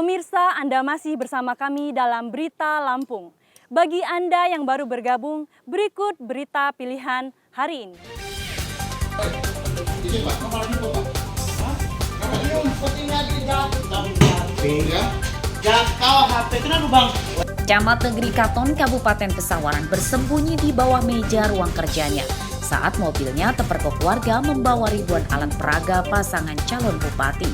Pemirsa, Anda masih bersama kami dalam Berita Lampung. Bagi Anda yang baru bergabung, berikut berita pilihan hari ini. Camat Negeri Katon, Kabupaten Pesawaran bersembunyi di bawah meja ruang kerjanya saat mobilnya terpergok warga membawa ribuan alat peraga pasangan calon bupati.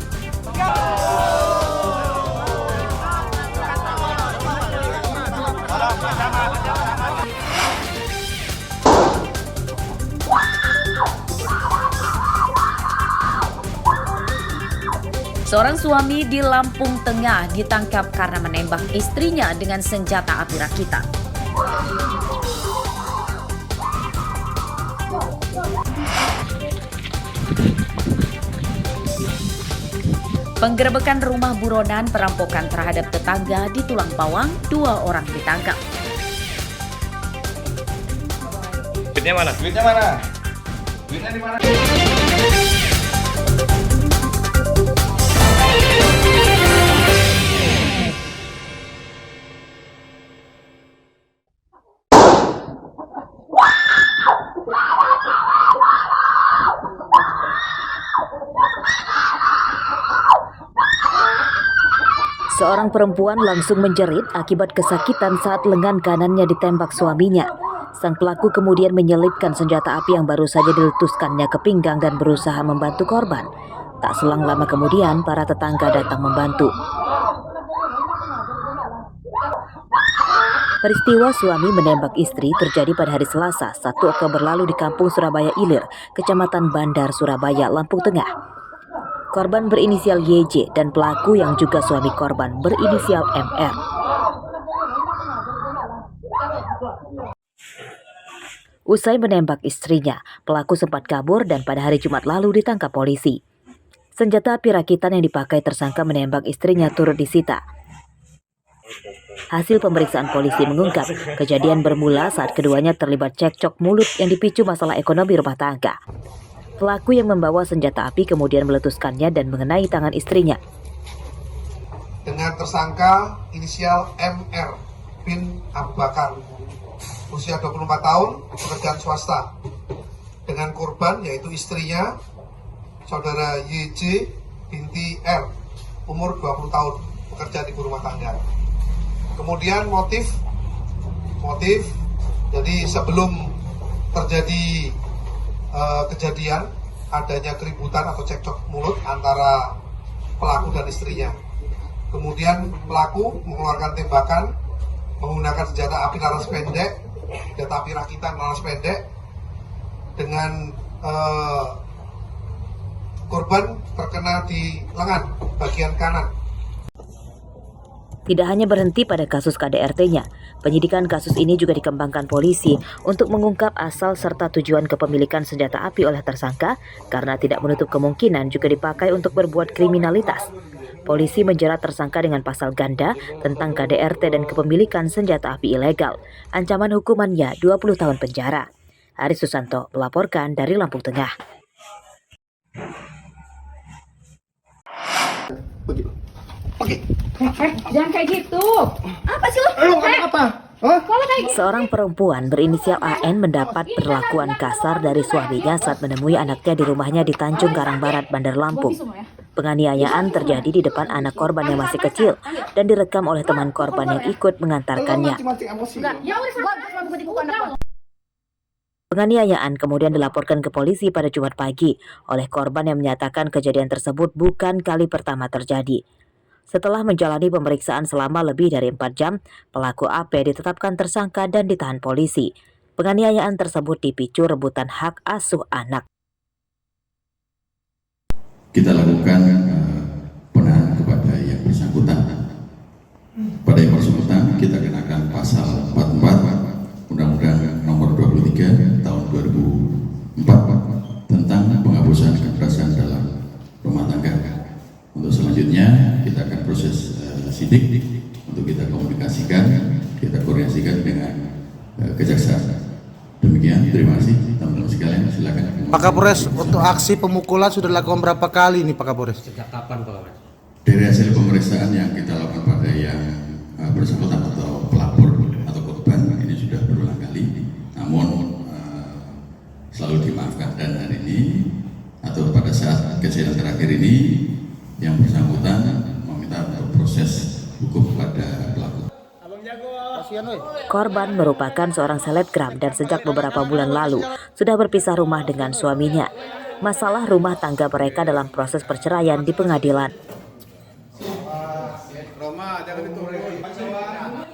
Seorang suami di Lampung Tengah ditangkap karena menembak istrinya dengan senjata api rakitan. Penggerebekan rumah buronan, perampokan terhadap tetangga di Tulang Bawang, 2 orang ditangkap. Duitnya mana? Duitnya mana? Duitnya di mana? Seorang perempuan langsung menjerit akibat kesakitan saat lengan kanannya ditembak suaminya. Sang pelaku kemudian menyelipkan senjata api yang baru saja diletuskannya ke pinggang dan berusaha membantu korban. Tak selang lama kemudian, para tetangga datang membantu. Peristiwa suami menembak istri terjadi pada hari Selasa, 1 Oktober lalu di Kampung Surabaya Ilir, Kecamatan Bandar, Surabaya, Lampung Tengah. Korban berinisial YJ dan pelaku yang juga suami korban berinisial MR. Usai menembak istrinya, pelaku sempat kabur dan pada hari Jumat lalu ditangkap polisi. Senjata api rakitan yang dipakai tersangka menembak istrinya turut disita. Hasil pemeriksaan polisi mengungkap kejadian bermula saat keduanya terlibat cekcok mulut yang dipicu masalah ekonomi rumah tangga. Pelaku yang membawa senjata api kemudian meletuskannya dan mengenai tangan istrinya. Dengan tersangka inisial MR bin Abu Bakar, usia 24 tahun, pekerjaan swasta. Dengan korban yaitu istrinya, saudara YJ binti R, umur 20 tahun, bekerja di rumah tangga. Kemudian motif, jadi sebelum terjadi kejadian adanya keributan atau cekcok mulut antara pelaku dan istrinya. Kemudian pelaku mengeluarkan tembakan menggunakan senjata api laras pendek, senjata api rakitan laras pendek, dengan korban terkena di lengan bagian kanan. Tidak hanya berhenti pada kasus KDRT-nya, penyidikan kasus ini juga dikembangkan polisi untuk mengungkap asal serta tujuan kepemilikan senjata api oleh tersangka karena tidak menutup kemungkinan juga dipakai untuk berbuat kriminalitas. Polisi menjerat tersangka dengan pasal ganda tentang KDRT dan kepemilikan senjata api ilegal. Ancaman hukumannya 20 tahun penjara. Aris Susanto melaporkan dari Lampung Tengah. Oke. Jangan kayak gitu. Apa sih lo? Apa? Seorang perempuan berinisial AN mendapat perlakuan kasar dari suaminya saat menemui anaknya di rumahnya di Tanjung Karang Barat, Bandar Lampung. Penganiayaan terjadi di depan anak korban yang masih kecil dan direkam oleh teman korban yang ikut mengantarkannya. Penganiayaan kemudian dilaporkan ke polisi pada Jumat pagi oleh korban yang menyatakan kejadian tersebut bukan kali pertama terjadi. Setelah menjalani pemeriksaan selama lebih dari 4 jam, pelaku AP ditetapkan tersangka dan ditahan polisi. Penganiayaan tersebut dipicu rebutan hak asuh anak. Kita lakukan penahanan kepada yang bersangkutan. Pada yang bersangkutan kita kenakan pasal 44 Undang-Undang Nomor 23 Tahun 2004 tentang penghapusan kekerasan dalam rumah tangga. Untuk selanjutnya kita akan proses sidik untuk kita komunikasikan, kita koordinasikan dengan kejaksaan. Demikian, terima kasih teman-teman sekalian, silakan. Pak Kapolres, untuk aksi pemukulan sudah dilakukan berapa kali nih Pak Kapolres? Sejak kapan Pak Kapolres? Dari hasil pemeriksaan yang kita lakukan pada yang bersangkutan atau pelapor atau korban ini sudah berulang kali, namun selalu dimaafkan, dan hari ini atau pada saat kejadian terakhir ini yang bersangkutan meminta untuk proses hukum kepada pelaku. Korban merupakan seorang selebgram dan sejak beberapa bulan lalu sudah berpisah rumah dengan suaminya. Masalah rumah tangga mereka dalam proses perceraian di pengadilan.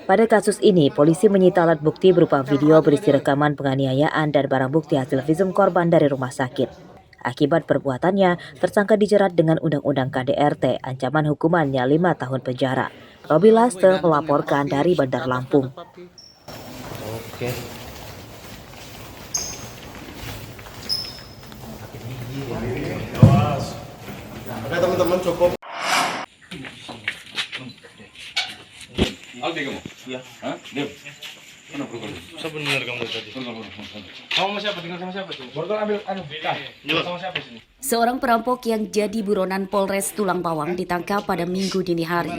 Pada kasus ini, polisi menyita alat bukti berupa video berisi rekaman penganiayaan dan barang bukti hasil visum korban dari rumah sakit. Akibat perbuatannya, tersangka dijerat dengan Undang-Undang KDRT, ancaman hukumannya 5 tahun penjara. Robi Laster melaporkan dari Bandar Lampung. Oke teman-teman, cukup. Aldi kamu? Iya. Hah? Diam. Mana program? Sebenarnya kamu tadi. Kamu sama siapa? Tinggal sama siapa tuh? Borgol ambil sama siapa sini? Seorang perampok yang jadi buronan Polres Tulang Bawang ditangkap pada Minggu dini hari.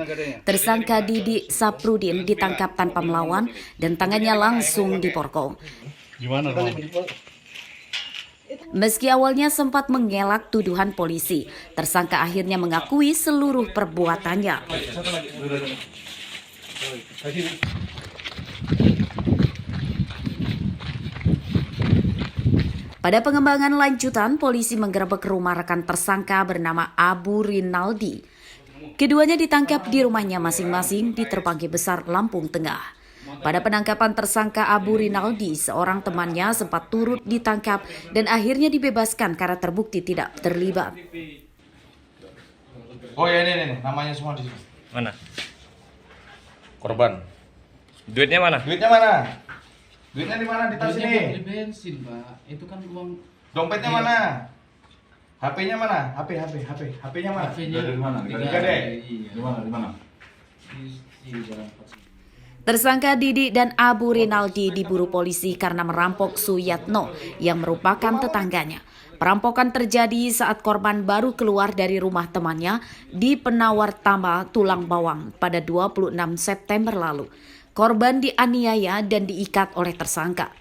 Tersangka Didi Saprudin ditangkap tanpa melawan dan tangannya langsung diporkong. Gimana dong? Meski awalnya sempat mengelak tuduhan polisi, tersangka akhirnya mengakui seluruh perbuatannya. Pada pengembangan lanjutan, polisi menggerebek rumah rekan tersangka bernama Abu Rinaldi. Keduanya ditangkap di rumahnya masing-masing di Terbanggi Besar, Lampung Tengah. Pada penangkapan tersangka Abu Rinaldi, seorang temannya sempat turut ditangkap dan akhirnya dibebaskan karena terbukti tidak terlibat. Oh ya ini namanya semua di sini. Mana? Korban. Duitnya mana? Duitnya mana? Duitnya di mana? Di tas ini. Beli bensin, Pak. Itu kan uang. Dompetnya mana? HP-nya mana? HP-nya mana? HP-nya Dari mana? Di mana? Tersangka Didi dan Abu Rinaldi diburu polisi karena merampok Suyatno yang merupakan tetangganya. Perampokan terjadi saat korban baru keluar dari rumah temannya di Penawar Tamba, Tulang Bawang pada 26 September lalu. Korban dianiaya dan diikat oleh tersangka.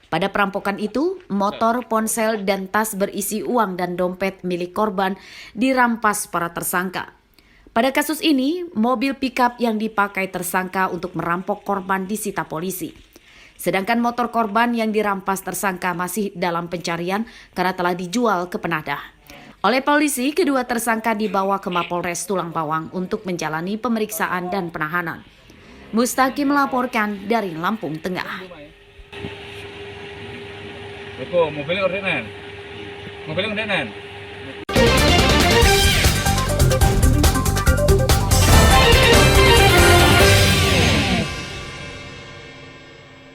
Pada perampokan itu, motor, ponsel, dan tas berisi uang dan dompet milik korban dirampas para tersangka. Pada kasus ini, mobil pickup yang dipakai tersangka untuk merampok korban disita polisi. Sedangkan motor korban yang dirampas tersangka masih dalam pencarian karena telah dijual ke penadah. Oleh polisi, kedua tersangka dibawa ke Mapolres Tulang Bawang untuk menjalani pemeriksaan dan penahanan. Mustaqi melaporkan dari Lampung Tengah. Mobilnya ordenan.